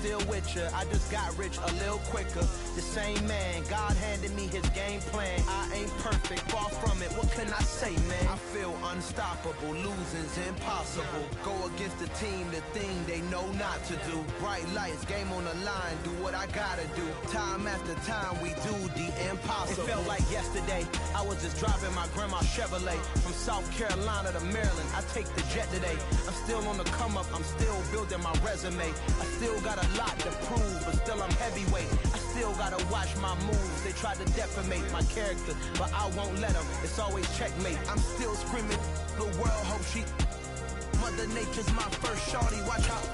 still with ya. I just got rich a little quicker. The same man, God handed me his game plan. I ain't perfect, far from it. What can I say, man? I feel unstoppable. Losing's impossible. Go against the team, the thing they know not to do. Bright lights, game on the line. Do what I gotta do. Time after time, we do the impossible. It felt like yesterday. I was just driving my grandma's Chevrolet from South Carolina to Maryland. I take the jet today. I'm still on the come up. I'm still building my resume. I still got a lot to prove, but still I'm heavyweight. I still gotta watch my moves. They try to defamate my character, but I won't let them. It's always checkmate. I'm still screaming. The world hope she. Mother Nature's my first shorty. Watch out.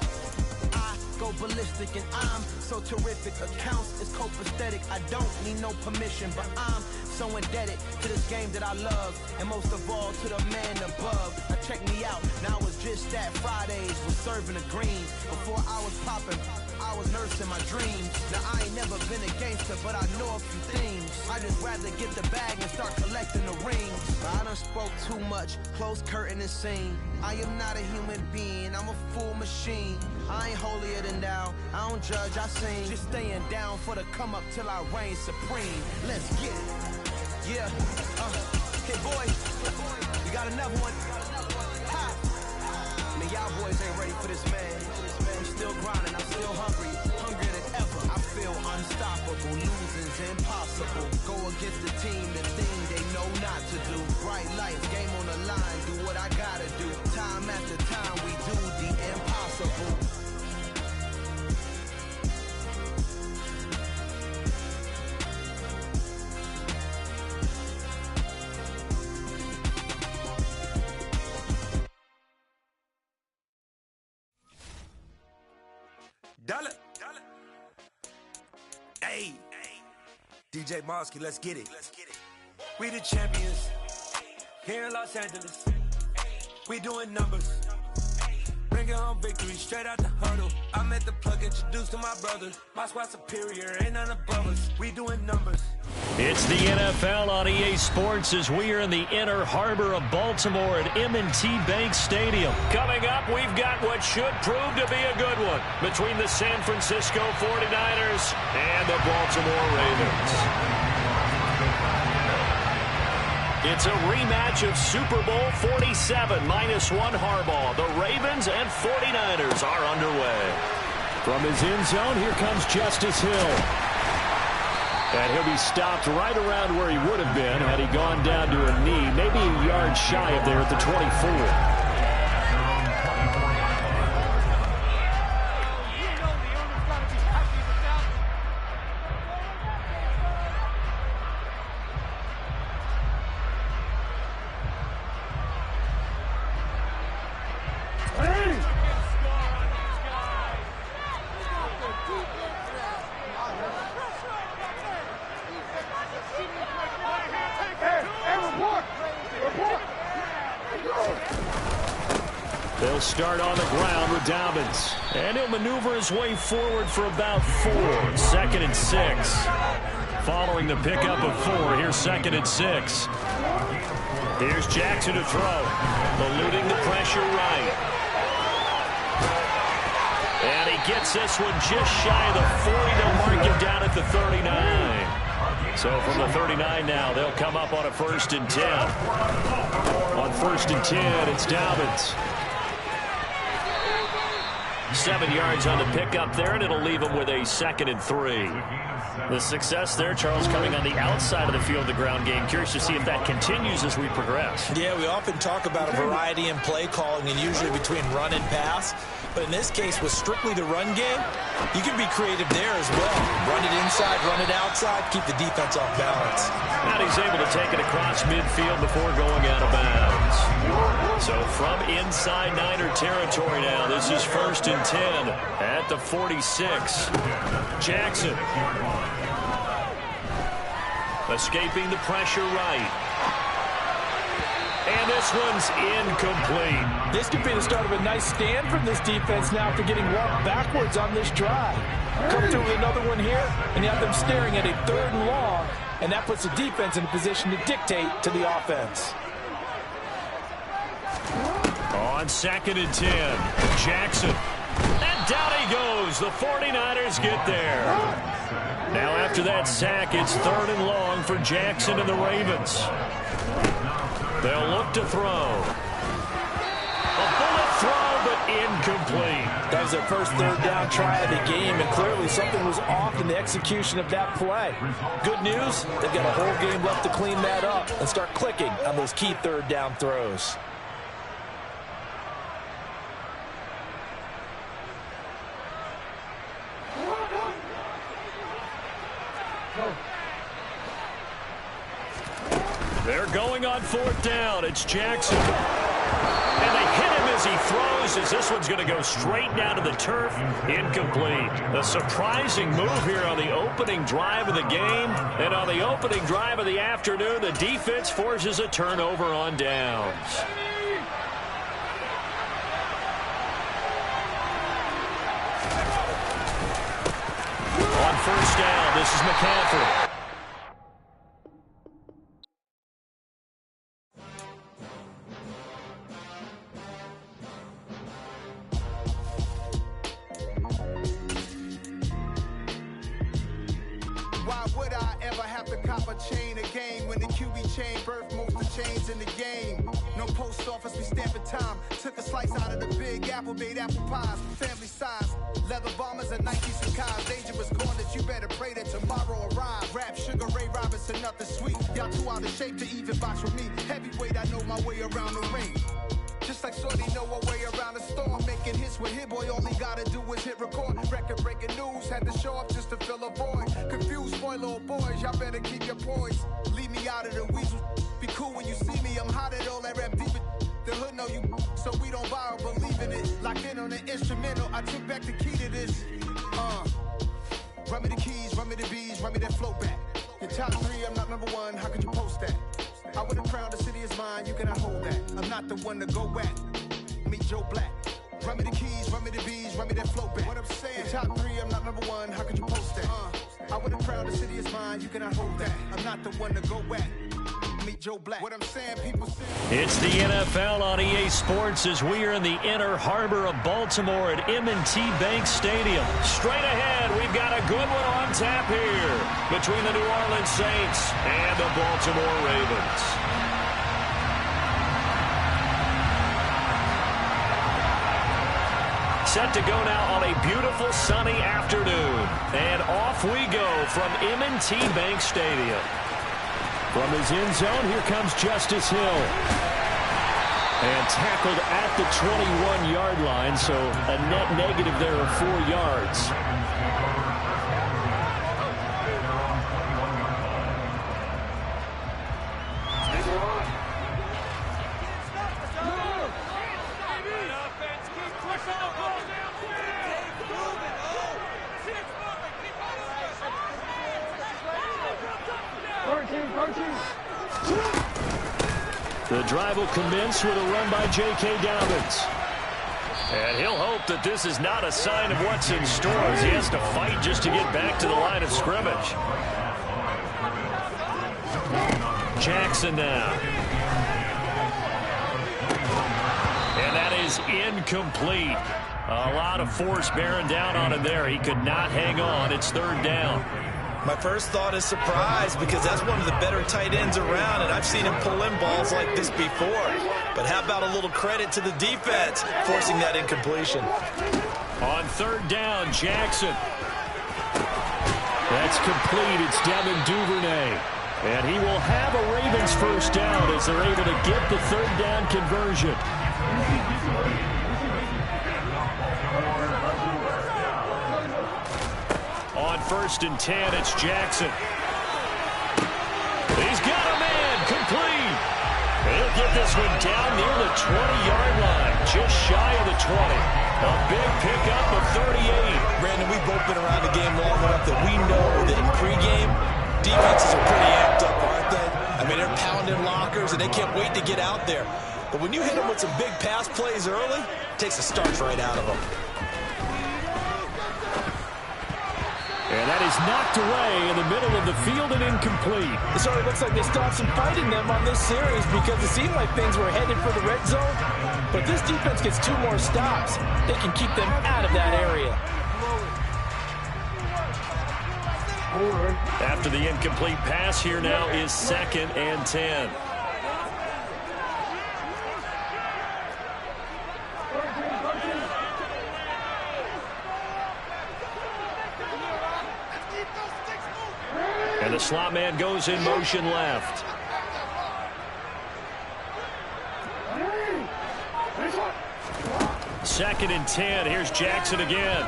I go ballistic and I'm so terrific. Accounts is copacetic. I don't need no permission, but I'm so indebted to this game that I love, and most of all to the man above. Now check me out. Now it's just that Fridays was serving the greens. Before I was popping, I was nursing my dreams. Now I ain't never been a gangster, but I know a few things. I just rather get the bag and start collecting the rings. I done spoke too much, close curtain and scene. I am not a human being, I'm a full machine. I ain't holier than thou, I don't judge, I sing. Just staying down for the come up till I reign supreme. Let's get it. Yeah, hey boy, you got another one. Ha. Man, y'all boys ain't ready for this, man. I'm still grinding, I'm still hungry, hungrier than ever. I feel unstoppable, losing's impossible. Go against the team, the thing they know not to do. Bright lights, game on the line, do what I gotta do. Time after time, we do the impossible. Dollar. Hey. DJ Mosky, let's get it. We the champions here in Los Angeles. We doing numbers. Bringing home victory straight out the huddle. I'm at the plug, introduced to my brother. My squad superior, ain't none above us. We doing numbers. It's the NFL on EA Sports as we are in the inner harbor of Baltimore at M&T Bank Stadium. Coming up, we've got what should prove to be a good one between the San Francisco 49ers and the Baltimore Ravens. It's a rematch of Super Bowl 47 -1 Harbaugh. The Ravens and 49ers are underway. From his end zone, here comes Justice Hill. And he'll be stopped right around where he would have been had he gone down to a knee, maybe a yard shy of there at the 24. They'll start on the ground with Dobbins. And he'll maneuver his way forward for about 4. 2nd and 6. Following the pickup of 4, here's 2nd and 6. Here's Jackson to throw. Eluding the pressure right. And he gets this one just shy of the 40. They'll mark him down at the 39. So from the 39 now, they'll come up on a 1st and 10. On 1st and 10, it's Dobbins. 7 yards on the pickup there, and it'll leave him with a 2nd and 3. The success there, Charles, coming on the outside of the field, the ground game. Curious to see if that continues as we progress. Yeah, we often talk about a variety in play calling and usually between run and pass. But in this case, with strictly the run game, you can be creative there as well. Run it inside, run it outside, keep the defense off balance. And he's able to take it across midfield before going out of bounds. So from inside Niner territory now, this is 1st and 10 at the 46. Jackson. Escaping the pressure right. And this one's incomplete. This could be the start of a nice stand from this defense now after getting walked backwards on this drive. Come through with another one here, and you have them staring at a 3rd and long, and that puts the defense in a position to dictate to the offense. On 2nd and 10, Jackson And down he goes. The 49ers get there. Now after that sack, it's 3rd and long for Jackson and the Ravens. They'll look to throw. A bullet throw, but incomplete. That was their first 3rd down try of the game, and clearly something was off in the execution of that play. Good news, they've got a whole game left to clean that up and start clicking on those key 3rd down throws. They're going on 4th down. It's Jackson. And they hit him as he throws, as this one's going to go straight down to the turf. Incomplete. A surprising move here on the opening drive of the game. And on the opening drive of the afternoon, the defense forces a turnover on downs. On 1st down, this is McCaffrey. Why would I ever have to cop a chain a game when the QB chain birthed most of the chains in the game? No post office, we stamping time. Took a slice out of the big apple, made apple pies, family size. Leather bombers and Nikes and Kais. Dangerous corners, you better pray that tomorrow arrive. Rap, Sugar Ray Robinson, nothing sweet. Y'all too out of shape to even box with me. Heavyweight, I know my way around the ring. Just like Shorty know a way around the storm. Making hits with Hit Boy, all he gotta do is hit record. Record-breaking news, had to show up just to fill a void. Confused, boy, little boys, y'all better keep your poise. Leave me out of the weasel. Be cool when you see me, I'm hot at all that rap deep. The hood know you, so we don't borrow, believe in it. Locked in on the instrumental, I took back the key to this. Run me the keys, run me the bees, run me that flow back. Your top 3, I'm not #1, how could you post that? I would have crowned the city is mine, you cannot hold that. I'm not the one to go back. Meet Joe Black. Run me the keys, run me the bees, run me that flow back. What I'm saying, your top 3, I'm not #1, how could you post that? I would have crowned the city is mine, you cannot hold that. I'm not the one to go back. Meet Joe Black. What I'm saying, people say. It's the NFL on EA Sports as we are in the inner harbor of Baltimore at M&T Bank Stadium. Straight ahead, we've got a good one on tap here between the New Orleans Saints and the Baltimore Ravens. Set to go now on a beautiful sunny afternoon. And off we go from M&T Bank Stadium. From his end zone, here comes Justice Hill. And tackled at the 21-yard line, so a net negative there of 4 yards. The drive will commence with a run by J.K. Dobbins. And he'll hope that this is not a sign of what's in store as he has to fight just to get back to the line of scrimmage. Jackson now. And that is incomplete. A lot of force bearing down on him there. He could not hang on. It's 3rd down. My first thought is surprise because that's one of the better tight ends around, and I've seen him pull in balls like this before. But how about a little credit to the defense forcing that incompletion? On 3rd down, Jackson. That's complete. It's Devin Duvernay. And he will have a Ravens 1st down as they're able to get the 3rd down conversion. On 1st and 10, it's Jackson. He's got a man, complete. He'll get this one down near the 20-yard line, just shy of the 20. A big pickup of 38. Brandon, we've both been around the game long enough that we know that in pregame, defenses are pretty amped up, aren't they? I mean, they're pounding lockers, and they can't wait to get out there. But when you hit them with some big pass plays early, it takes the starch right out of them. And that is knocked away in the middle of the field and incomplete. It certainly looks like they still have some fight in them on this series because it seemed like things were headed for the red zone. But this defense gets 2 more stops. They can keep them out of that area. After the incomplete pass, here now is 2nd and 10. And the slot man goes in motion left. Second and 10. Here's Jackson again.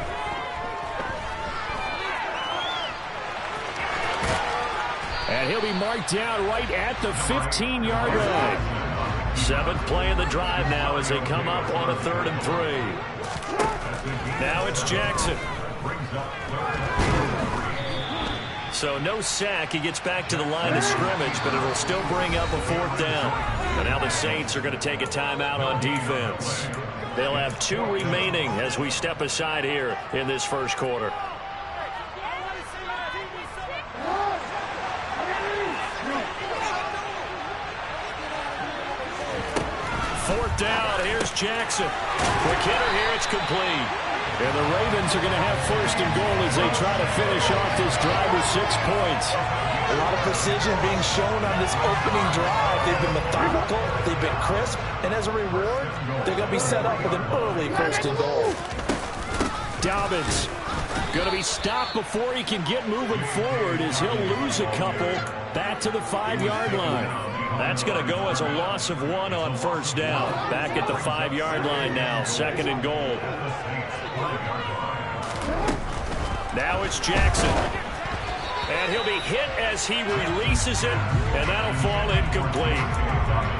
And he'll be marked down right at the 15-yard line. 7th play of the drive now as they come up on a 3rd and 3. Now it's Jackson. So no sack. He gets back to the line of scrimmage, but it'll still bring up a 4th down. And now the Saints are going to take a timeout on defense. They'll have 2 remaining as we step aside here in this first quarter. 4th down. Here's Jackson. Quick hitter here. It's complete. And the Ravens are going to have 1st and goal as they try to finish off this drive with 6 points. A lot of precision being shown on this opening drive. They've been methodical. They've been crisp. And as a reward, they're going to be set up with an early 1st and goal. Dobbins going to be stopped before he can get moving forward as he'll lose a couple back to the 5-yard line. That's going to go as a loss of 1 on 1st down. Back at the 5-yard line now, 2nd and goal. Now it's Jackson. And he'll be hit as he releases it, and that'll fall incomplete.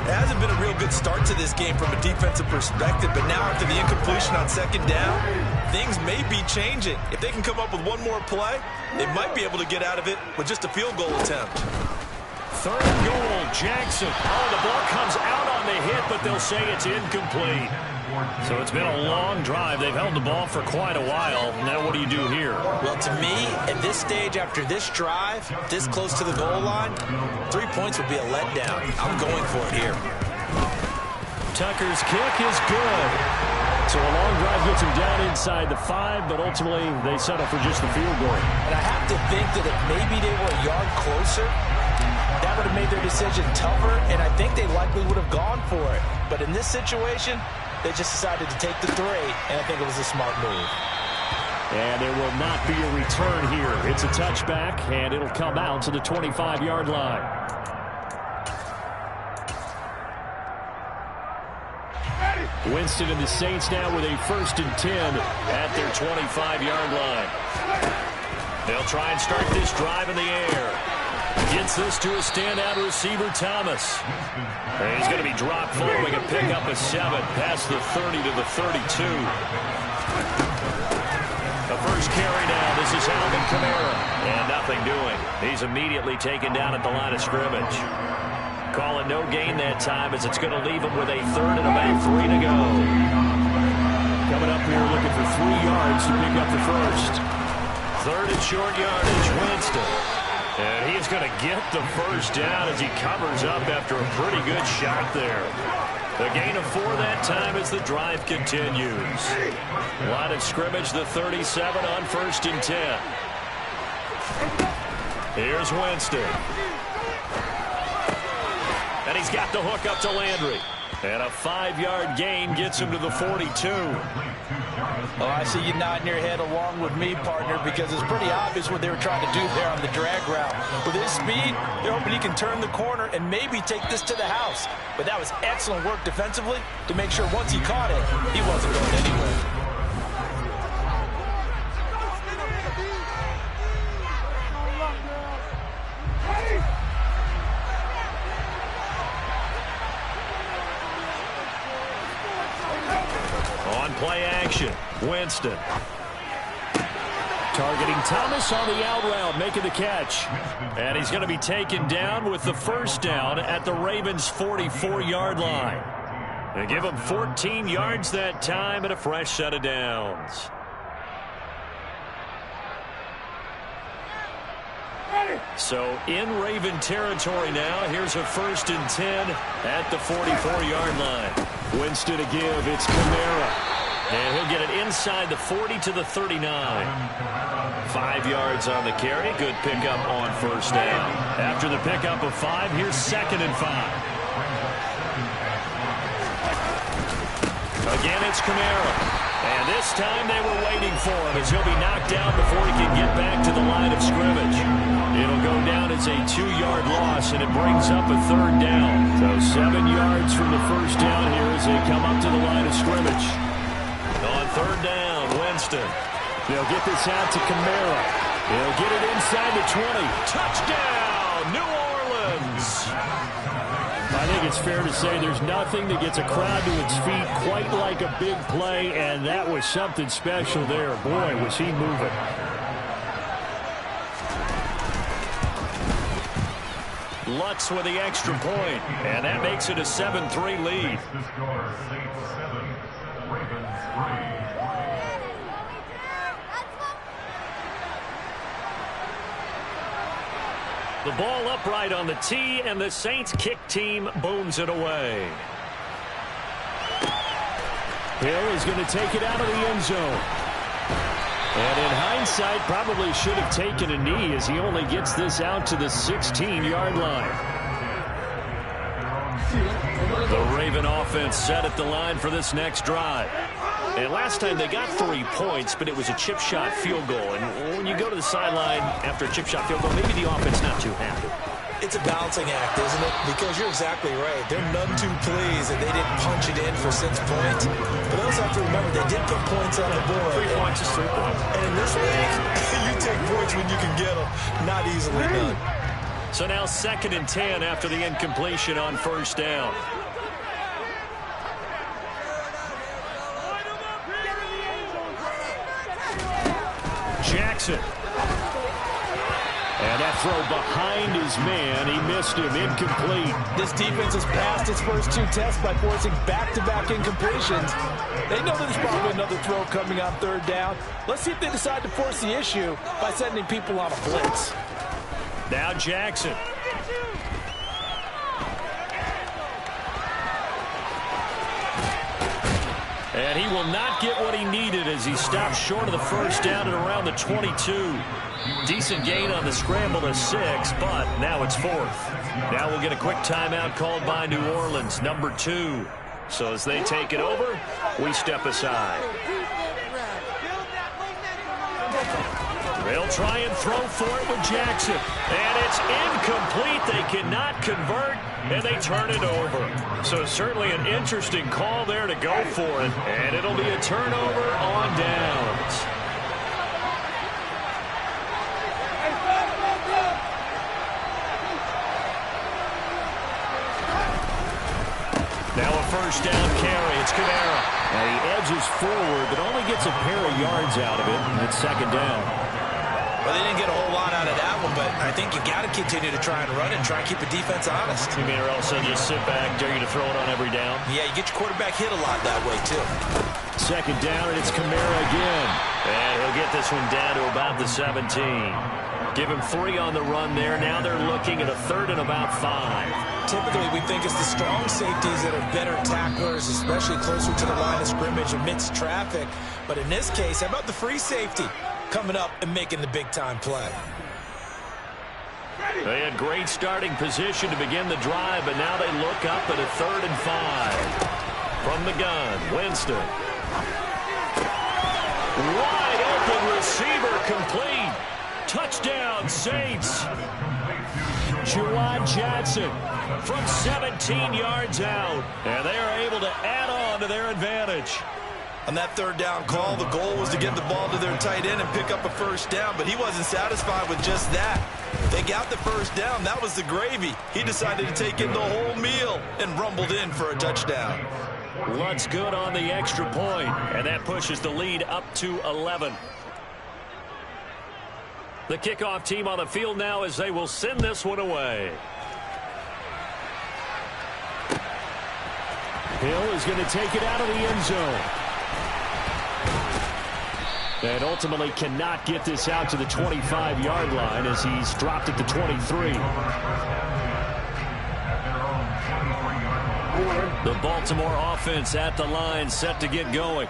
It hasn't been a real good start to this game from a defensive perspective, but now after the incompletion on 2nd down, things may be changing. If they can come up with 1 more play, they might be able to get out of it with just a field goal attempt. 3rd and goal, Jackson. Oh, the ball comes out on the hit, but they'll say it's incomplete. So it's been a long drive. They've held the ball for quite a while. Now what do you do here? Well, to me, at this stage after this drive, this close to the goal line, 3 points would be a letdown. I'm going for it here. Tucker's kick is good. So a long drive gets him down inside the 5, but ultimately they settle for just the field goal. And I have to think that if maybe they were a yard closer, that would have made their decision tougher, and I think they likely would have gone for it. But in this situation, they just decided to take the 3, and I think it was a smart move. And there will not be a return here. It's a touchback, and it'll come out to the 25-yard line. Winston and the Saints now with a 1st and 10 at their 25-yard line. They'll try and start this drive in the air. Gets this to a standout receiver, Thomas. And he's going to be dropped following a pickup of 7 past the 30 to the 32. The first carry now. This is Alvin Kamara. And nothing doing. He's immediately taken down at the line of scrimmage. Calling no gain that time as it's going to leave him with a 3rd and about 3 to go. Coming up here looking for 3 yards to pick up the first. 3rd and short yardage, Winston. And he is going to get the first down as he covers up after a pretty good shot there. The gain of 4 that time as the drive continues. Line of scrimmage, the 37 on 1st and 10. Here's Winston. And he's got the hook up to Landry. And a 5-yard gain gets him to the 42. Oh, I see you nodding your head along with me, partner, because it's pretty obvious what they were trying to do there on the drag route. With his speed, they're hoping he can turn the corner and maybe take this to the house. But that was excellent work defensively to make sure once he caught it, he wasn't going anywhere. Play action. Winston. Targeting Thomas on the out route, making the catch. And he's going to be taken down with the first down at the Ravens' 44-yard line. They give him 14 yards that time and a fresh set of downs. So in Raven territory now. Here's a 1st and 10 at the 44-yard line. Winston to give. It's Kamara. And he'll get it inside the 40 to the 39. 5 yards on the carry. Good pickup on 1st down. After the pickup of 5, here's 2nd and 5. Again, it's Kamara. And this time they were waiting for him as he'll be knocked down before he can get back to the line of scrimmage. It'll go down as a 2-yard loss, and it brings up a 3rd down. So 7 yards from the 1st down here as they come up to the line of scrimmage. On 3rd down, Winston. They'll get this out to Kamara. He'll get it inside the 20. Touchdown, New Orleans. I think it's fair to say there's nothing that gets a crowd to its feet quite like a big play, and that was something special there. Boy, was he moving. Lutz with the extra point, and that makes it a 7-3 lead. The ball upright on the tee, and the Saints kick team booms it away. Hill is going to take it out of the end zone. And in hindsight, probably should have taken a knee as he only gets this out to the 16-yard line. The Raven offense set at the line for this next drive. And last time they got 3 points, but it was a chip shot field goal. And when you go to the sideline after a chip shot field goal, maybe the offense not too happy. It's a balancing act, isn't it? Because you're exactly right. They're none too pleased that they didn't punch it in for 6 points. But also have to remember, they did put points on the board. 3 points is 3 points. And in this league, you take points when you can get them. Not easily done. So now 2nd and 10 after the incompletion on 1st down. Jackson. And that throw behind his man. He missed him. Incomplete. This defense has passed its first 2 tests by forcing back-to-back incompletions. They know there's probably another throw coming on 3rd down. Let's see if they decide to force the issue by sending people on a blitz. Now Jackson. And he will not get what he needed as he stopped short of the 1st down at around the 22. Decent gain on the scramble to 6, but now it's 4th. Now we'll get a quick timeout called by New Orleans, number 2. So as they take it over, we step aside. They'll try and throw for it with Jackson. And it's incomplete. They cannot convert, and they turn it over. So certainly an interesting call there to go for it. And it'll be a turnover on downs. Now a 1st down carry. It's Kamara. And he edges forward, but only gets a pair of yards out of it. And it's 2nd down. Well, they didn't get a whole lot out of that one, but I think you got to continue to try and run it and try and keep the defense honest. You mean, or else they'll just sit back, dare you to throw it on every down? Yeah, you get your quarterback hit a lot that way, too. 2nd down, and it's Kamara again. And he'll get this one down to about the 17. Give him 3 on the run there. Now they're looking at a 3rd and about 5. Typically, we think it's the strong safeties that are better tacklers, especially closer to the line of scrimmage amidst traffic. But in this case, how about the free safety coming up and making the big-time play? They had great starting position to begin the drive, but now they look up at a 3rd and 5. From the gun, Winston. Wide open receiver complete. Touchdown, Saints. Juwan Johnson from 17 yards out. And they are able to add on to their advantage. On that 3rd down call, the goal was to get the ball to their tight end and pick up a 1st down, but he wasn't satisfied with just that. They got the 1st down. That was the gravy. He decided to take in the whole meal and rumbled in for a touchdown. Lutz good on the extra point, and that pushes the lead up to 11. The kickoff team on the field now as they will send this one away. Hill is going to take it out of the end zone. And ultimately cannot get this out to the 25-yard line as he's dropped at the 23. The Baltimore offense at the line, set to get going.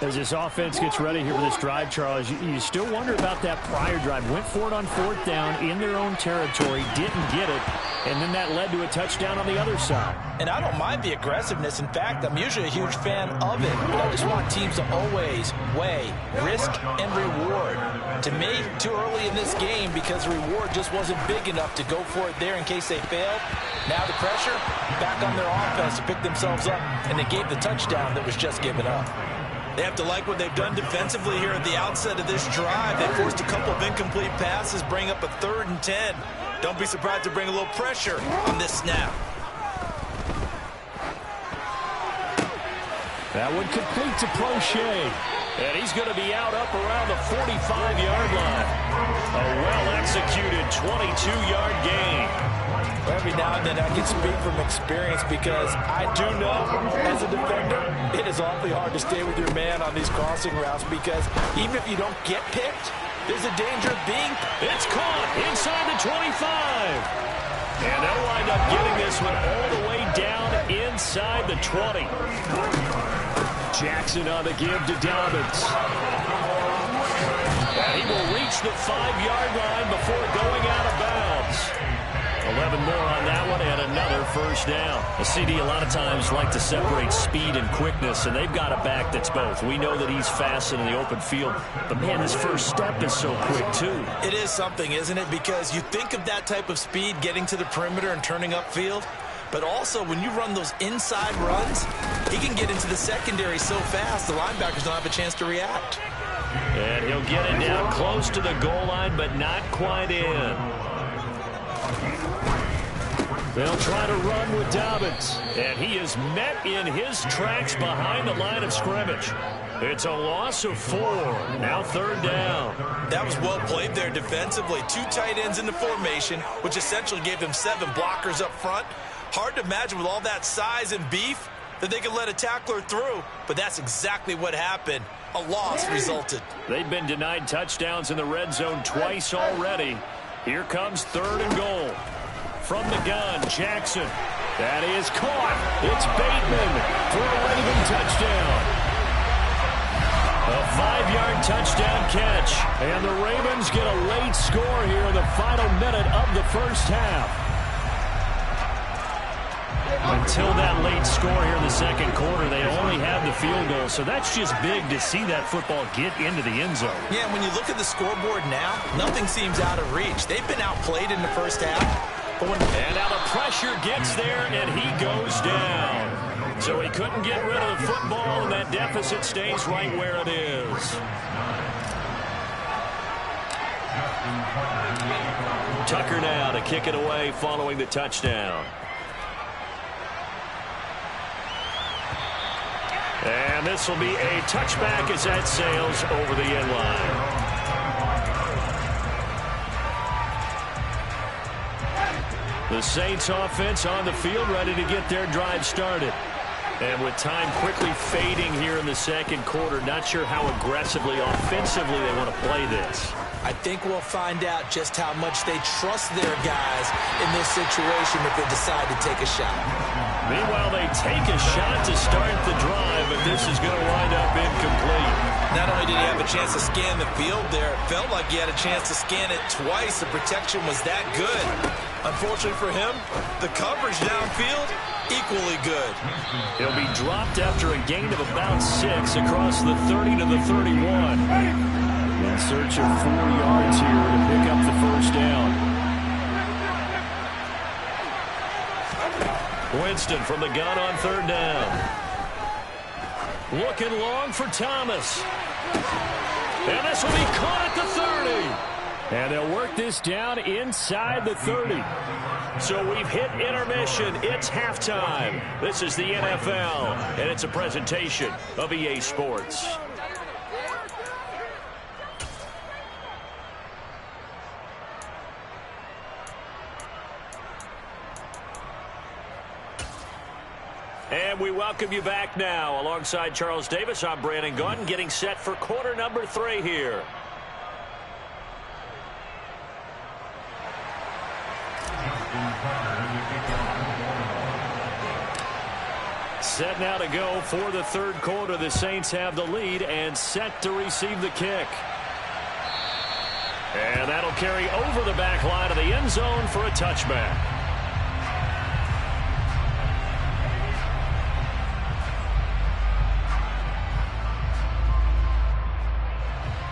As this offense gets ready here for this drive, Charles, you still wonder about that prior drive. Went for it on 4th down in their own territory, didn't get it, and then that led to a touchdown on the other side. And I don't mind the aggressiveness. In fact, I'm usually a huge fan of it. But I just want teams to always weigh risk and reward. To me, too early in this game because the reward just wasn't big enough to go for it there in case they failed. Now the pressure back on their offense to pick themselves up, and they gave the touchdown that was just given up. They have to like what they've done defensively here at the outset of this drive. They forced a couple of incomplete passes, bring up a 3rd and 10. Don't be surprised to bring a little pressure on this snap. That one complete to Prochet. And he's going to be out up around the 45-yard line. A well-executed 22-yard gain. Every now and then I can speak from experience because I do know, as a defender, it is awfully hard to stay with your man on these crossing routes because even if you don't get picked, there's a danger of being... It's caught inside the 25. And they'll wind up getting this one all the way down inside the 20. Jackson on the give to Dobbins. And he will reach the 5-yard line before going out of bounds. 11 more on that one and another first down. A CD a lot of times like to separate speed and quickness, and they've got a back that's both. We know that he's fast in the open field, but man, his first step is so quick too. It is something, isn't it? Because you think of that type of speed getting to the perimeter and turning upfield, but also when you run those inside runs, he can get into the secondary so fast the linebackers don't have a chance to react. And he'll get it down close to the goal line, but not quite in. They'll try to run with Dobbins, and he is met in his tracks behind the line of scrimmage. It's a loss of 4. Now 3rd down. That was well played there defensively. 2 tight ends in the formation, which essentially gave them 7 blockers up front. Hard to imagine with all that size and beef that they could let a tackler through, but that's exactly what happened. A loss resulted. They've been denied touchdowns in the red zone twice already. Here comes 3rd and goal. From the gun, Jackson. That is caught. It's Bateman for a Raven touchdown. A 5-yard touchdown catch. And the Ravens get a late score here in the final minute of the first half. Until that late score here in the second quarter, they only had the field goal. So that's just big to see that football get into the end zone. Yeah, when you look at the scoreboard now, nothing seems out of reach. They've been outplayed in the first half. And now the pressure gets there, and he goes down. So he couldn't get rid of the football, and that deficit stays right where it is. Tucker now to kick it away following the touchdown. And this will be a touchback as that sails over the end line. The Saints offense on the field ready to get their drive started. And with time quickly fading here in the second quarter, not sure how aggressively, offensively they want to play this. I think we'll find out just how much they trust their guys in this situation if they decide to take a shot. Meanwhile, they take a shot to start the drive, but this is going to wind up incomplete. Not only did he have a chance to scan the field there, it felt like he had a chance to scan it twice. The protection was that good. Unfortunately for him, the coverage downfield, equally good. He'll be dropped after a gain of about 6 across the 30 to the 31. In search of 4 yards here to pick up the first down. Winston from the gun on 3rd down. Looking long for Thomas. And this will be caught at the 30. And they'll work this down inside the 30. So we've hit intermission. It's halftime. This is the NFL, and it's a presentation of EA Sports. And we welcome you back now. Alongside Charles Davis, I'm Brandon Gunn, getting set for quarter number 3 here. Set now to go for the third quarter. The Saints have the lead and set to receive the kick. And that'll carry over the back line of the end zone for a touchback.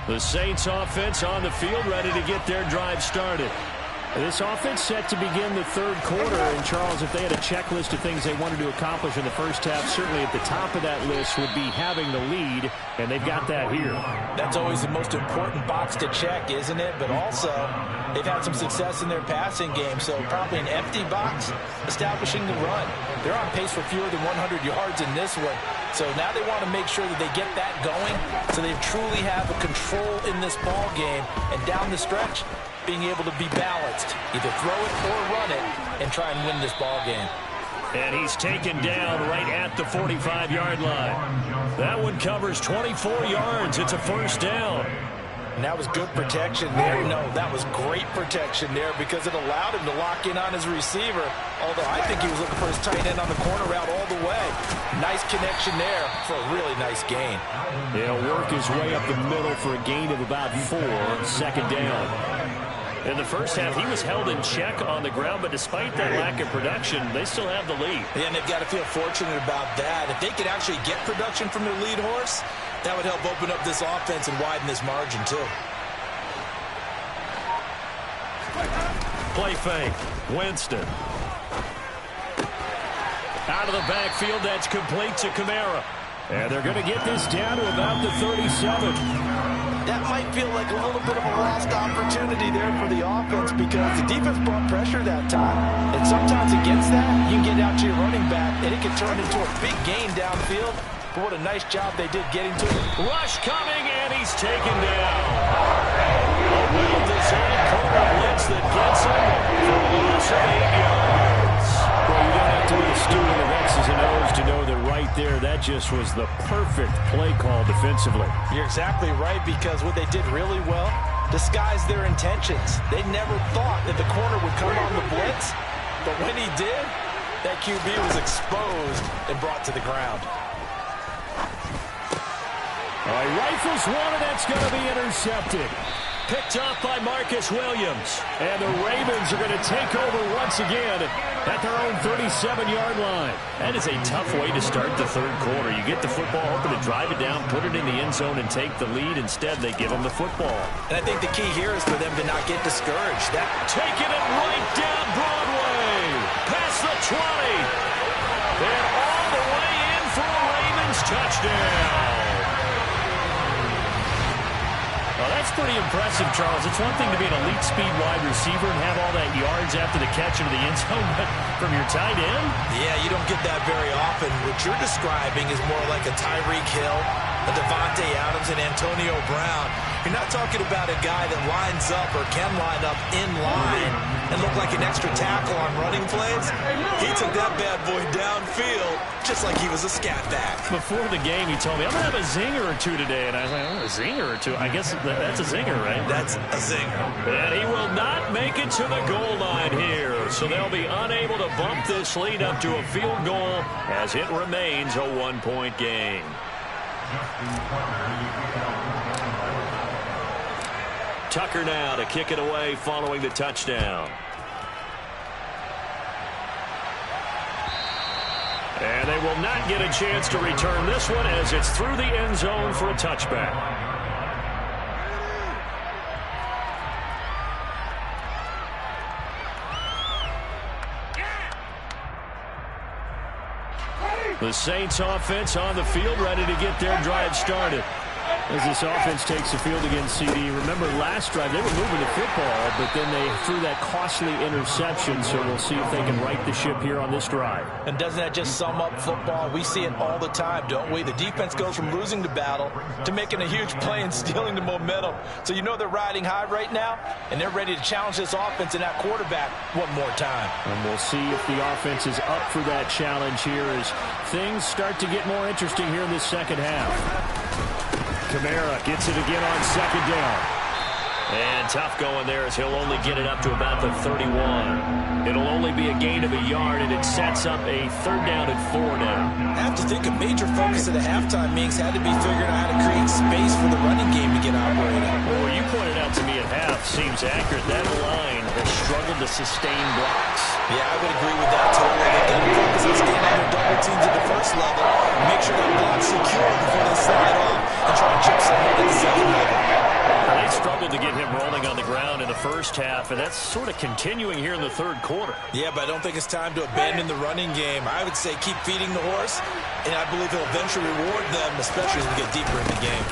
The Saints offense on the field, ready to get their drive started. This offense set to begin the third quarter. And, Charles, if they had a checklist of things they wanted to accomplish in the first half, certainly at the top of that list would be having the lead, and they've got that here. That's always the most important box to check, isn't it? But also, they've had some success in their passing game, so probably an empty box establishing the run. They're on pace for fewer than 100 yards in this one, so now they want to make sure that they get that going so they truly have a control in this ball game, and down the stretch, being able to be balanced, either throw it or run it, and try and win this ball game. And he's taken down right at the 45-yard line. That one covers 24 yards. It's a first down. And that was good protection there. No, that was great protection there because it allowed him to lock in on his receiver, although I think he was looking for his tight end on the corner route all the way. Nice connection there for a really nice gain. He'll work his way up the middle for a gain of about 4, second down. In the first half, he was held in check on the ground, but despite that lack of production, they still have the lead. Yeah, and they've got to feel fortunate about that. If they could actually get production from their lead horse, that would help open up this offense and widen this margin, too. Play fake. Winston. Out of the backfield, that's complete to Kamara. And they're going to get this down to about the 37. That might feel like a little bit of a lost opportunity there for the offense because the defense brought pressure that time. And sometimes against that, you can get out to your running back, and it can turn into a big gain downfield. But what a nice job they did getting to it. Rush coming, and he's taken down. A well-designed corner blitz that gets him for a loss of 8 yards. Well, you don't have to be a student of X's and O's to know that right there, that just was the perfect play call defensively. You're exactly right, because what they did really well, disguised their intentions. They never thought that the corner would come on the blitz, but when he did, that QB was exposed and brought to the ground. All right, rifles one, and that's going to be intercepted. Picked off by Marcus Williams. And the Ravens are going to take over once again at their own 37-yard line. That is a tough way to start the third quarter. You get the football, hoping to drive it down, put it in the end zone, and take the lead. Instead, they give them the football. And I think the key here is for them to not get discouraged. Taking it right down Broadway. Past the 20. And all the way in for a Ravens touchdown. Well, that's pretty impressive, Charles. It's one thing to be an elite speed wide receiver and have all that yards after the catch into the end zone, but from your tight end? Yeah, you don't get that very often. What you're describing is more like a Tyreek Hill, a Devontae Adams, and Antonio Brown. You're not talking about a guy that lines up or can line up in line and look like an extra tackle on running plays. He took that bad boy downfield just like he was a scat back. Before the game, he told me, I'm going to have a zinger or two today. And I was like, oh, a zinger or two? I guess that's a zinger, right? That's a zinger. And he will not make it to the goal line here. So they'll be unable to bump this lead up to a field goal as it remains a one-point game. Tucker now to kick it away following the touchdown. And they will not get a chance to return this one as it's through the end zone for a touchback. The Saints offense on the field ready to get their drive started. As this offense takes the field against CD, remember last drive they were moving the football, but then they threw that costly interception, so we'll see if they can right the ship here on this drive. And doesn't that just sum up football? We see it all the time, don't we? The defense goes from losing the battle to making a huge play and stealing the momentum. So you know they're riding high right now, and they're ready to challenge this offense and that quarterback one more time. And we'll see if the offense is up for that challenge here as things start to get more interesting here in this second half. Kamara gets it again on second down. And tough going there as he'll only get it up to about the 31. It'll only be a gain of a yard, and it sets up a 3rd down and 4 now. I have to think a major focus at the halftime meetings had to be figuring out how to create space for the running game to get operating. Well, you pointed out to me at half seems accurate. That line has struggled to sustain blocks. Yeah, I would agree with that totally. They've got to focus on staying on their double teams at the first level, make sure that block's secure before they slide off and try to chip someone at the second level. They struggled to get him rolling on the ground in the first half, and that's sort of continuing here in the third quarter. Yeah, but I don't think it's time to abandon the running game. I would say keep feeding the horse, and I believe he'll eventually reward them, especially as we get deeper in the game.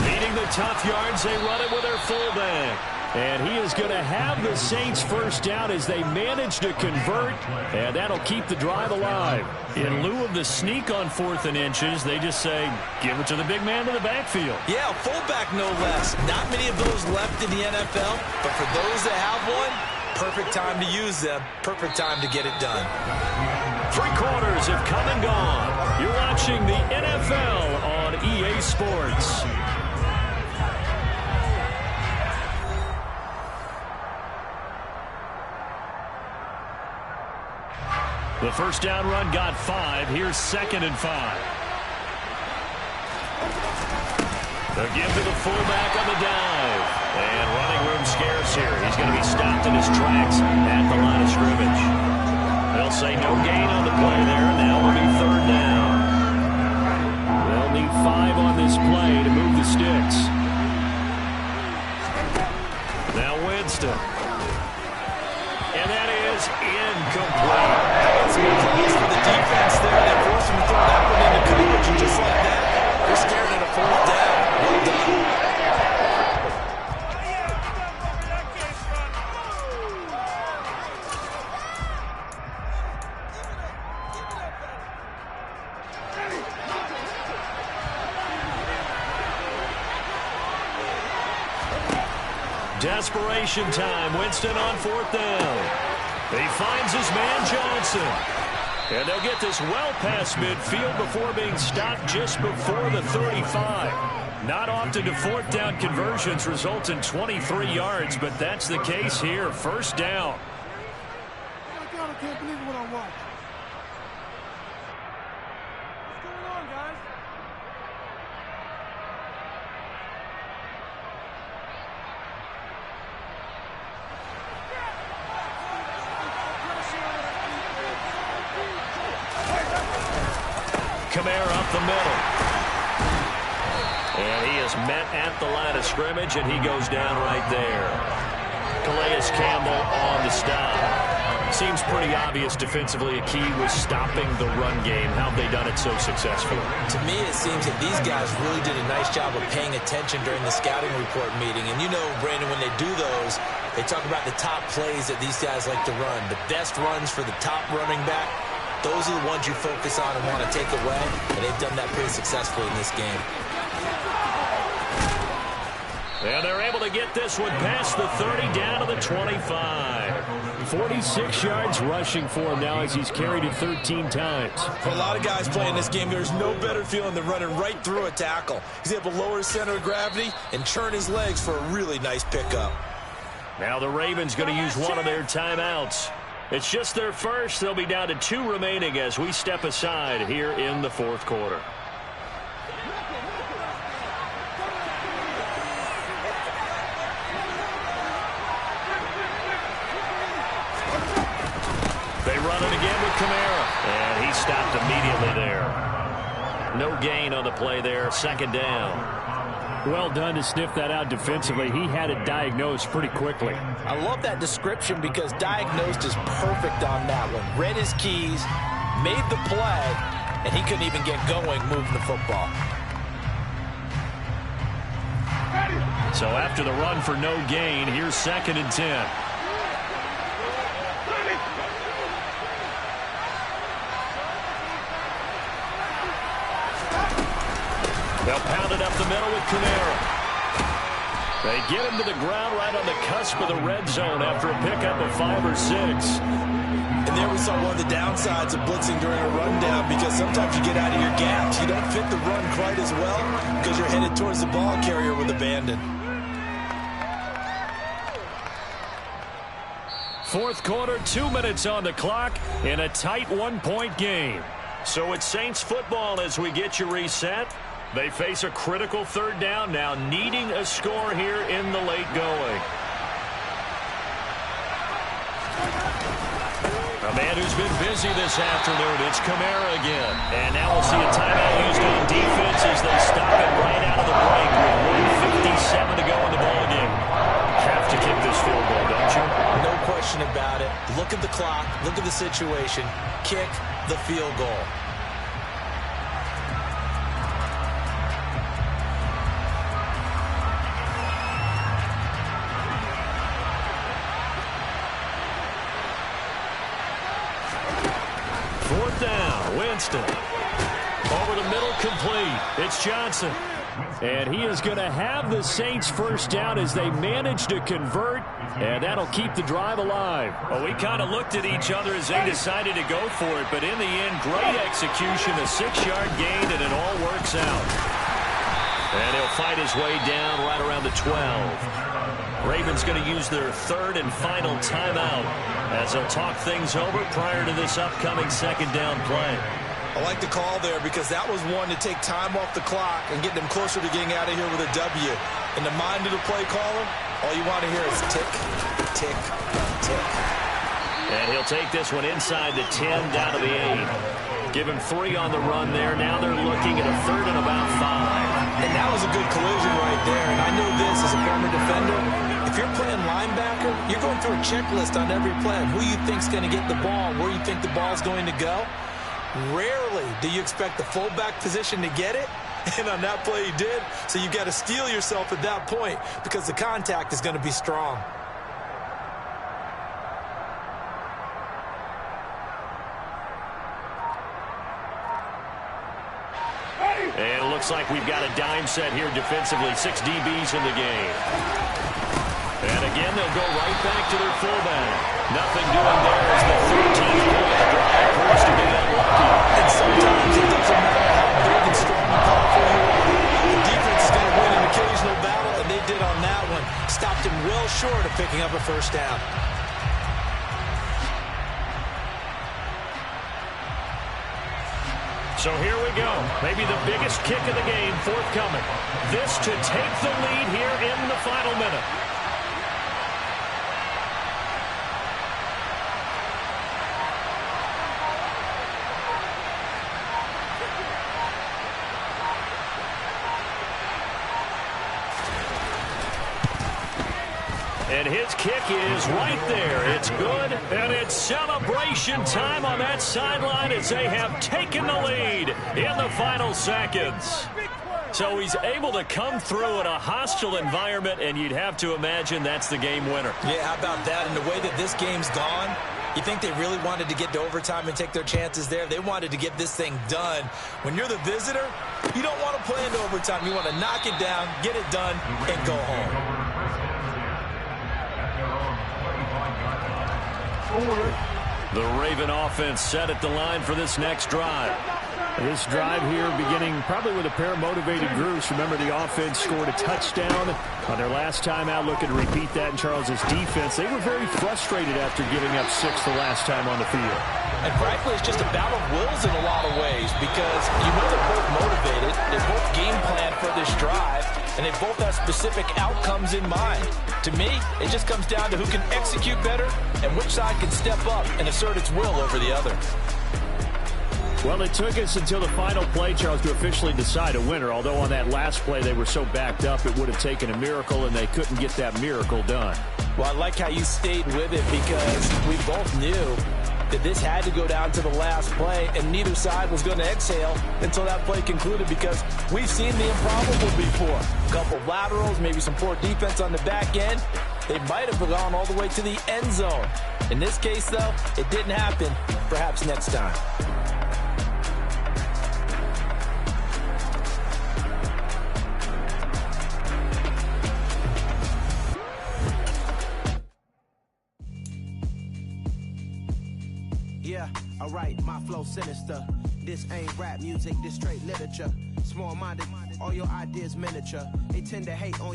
Needing the tough yards, they run it with their fullback. And he is going to have the Saints first down as they manage to convert, and that'll keep the drive alive. In lieu of the sneak on 4th and inches, they just say, give it to the big man in the backfield. Yeah, fullback no less. Not many of those left in the NFL, but for those that have one, perfect time to use them, perfect time to get it done. 3 quarters have come and gone. You're watching the NFL on EA Sports. The first down run got 5. Here's 2nd and 5. The give to the fullback on the dive. And running room scarce here. He's going to be stopped in his tracks at the line of scrimmage. They'll say no gain on the play there. Now will be 3rd down. They'll need 5 on this play to move the sticks. Now Winston. And that is incomplete. Some calls for the defense there. They forced him to throw that one into coverage, and just like that, they're scared at a 4th down. Well done. Desperation time. Winston on 4th down. He finds his man Johnson. And they'll get this well past midfield before being stopped just before the 35. Not often do 4th down conversions result in 23 yards, but that's the case here. 1st down. I can't believe what I watched. What's going on, guys? Kamara up the middle. And he is met at the line of scrimmage, and he goes down right there. Calais Campbell on the stop. Seems pretty obvious defensively a key was stopping the run game. How have they done it so successfully? To me, it seems that these guys really did a nice job of paying attention during the scouting report meeting. And you know, Brandon, when they do those, they talk about the top plays that these guys like to run. The best runs for the top running back. Those are the ones you focus on and want to take away, and they've done that pretty successfully in this game. And they're able to get this one past the 30 down to the 25. 46 yards rushing for him now as he's carried it 13 times. For a lot of guys playing this game, there's no better feeling than running right through a tackle. He's able to lower his center of gravity and turn his legs for a really nice pickup. Now the Ravens going to use one of their timeouts. It's just their first. They'll be down to 2 remaining as we step aside here in the 4th quarter. They run it again with Kamara. And he stopped immediately there. No gain on the play there. 2nd down. Well done to sniff that out defensively. He had it diagnosed pretty quickly. I love that description because diagnosed is perfect on that one. Read his keys, made the play, and he couldn't even get going moving the football. So after the run for no gain, here's 2nd and 10. They'll pound it up the middle with Kamara. They get him to the ground right on the cusp of the red zone after a pickup of 5 or 6. And there we saw one of the downsides of blitzing during a rundown, because sometimes you get out of your gaps. You don't fit the run quite as well because you're headed towards the ball carrier with abandon. Fourth quarter, 2 minutes on the clock in a tight 1-point game. So it's Saints football as we get you reset. They face a critical 3rd down now, needing a score here in the late going. A man who's been busy this afternoon, it's Kamara again. And now we'll see a timeout used on defense as they stop it right out of the break with 1:57 to go in the ballgame. Have to kick this field goal, don't you? No question about it. Look at the clock. Look at the situation. Kick the field goal. Winston. Over the middle, complete. It's Johnson. And he is going to have the Saints first down as they manage to convert, and that'll keep the drive alive. Well, we kind of looked at each other as they decided to go for it, but in the end, great execution, a 6-yard gain, and it all works out. And he'll fight his way down right around the 12. Ravens going to use their 3rd and final timeout as they'll talk things over prior to this upcoming 2nd down play. I like the call there because that was one to take time off the clock and get them closer to getting out of here with a W. In the mind of the play caller, all you want to hear is tick, tick, tick. And he'll take this one inside the 10 down to the 8. Give him 3 on the run there. Now they're looking at a 3rd and about 5. And that was a good collision right there. And I know this as a former defender. If you're playing linebacker, you're going through a checklist on every play on who you think's going to get the ball, where you think the ball's going to go. Rarely do you expect the fullback position to get it. And on that play he did. So you've got to steel yourself at that point because the contact is going to be strong. And it looks like we've got a dime set here defensively. 6 DBs in the game. And again, they'll go right back to their fullback. Nothing doing there as the 13th play of the drive proves to be unlucky. And sometimes it doesn't matter how big and strong and powerful you are. The defense is going to win an occasional battle, and they did on that one. Stopped him well short of picking up a first down. So here we go. Maybe the biggest kick of the game forthcoming. This to take the lead here in the final minute. And his kick is right there. It's good, and it's celebration time on that sideline as they have taken the lead in the final seconds. So he's able to come through in a hostile environment, and you'd have to imagine that's the game winner. Yeah, how about that? And the way that this game's gone, you think they really wanted to get to overtime and take their chances there? They wanted to get this thing done. When you're the visitor, you don't want to play into overtime. You want to knock it down, get it done, and go home. The Raven offense set at the line for this next drive. This drive here beginning probably with a pair of motivated groups. Remember, the offense scored a touchdown on their last time out. Looking to repeat that in Charles's defense. They were very frustrated after giving up 6 the last time on the field. And frankly, it's just a battle of wills in a lot of ways because you know they're both motivated. They both game plan for this drive, and they both have specific outcomes in mind. To me, it just comes down to who can execute better and which side can step up and assert its will over the other. Well, it took us until the final play, Charles, to officially decide a winner. Although on that last play they were so backed up it would have taken a miracle, and they couldn't get that miracle done. Well, I like how you stayed with it because we both knew that this had to go down to the last play, and neither side was going to exhale until that play concluded, because we've seen the improbable before. A couple of laterals, maybe some poor defense on the back end. They might have gone all the way to the end zone. In this case, though, it didn't happen. Perhaps next time. Yeah, alright, my flow sinister. This ain't rap music, this straight literature. Small-minded, all your ideas miniature. They tend to hate on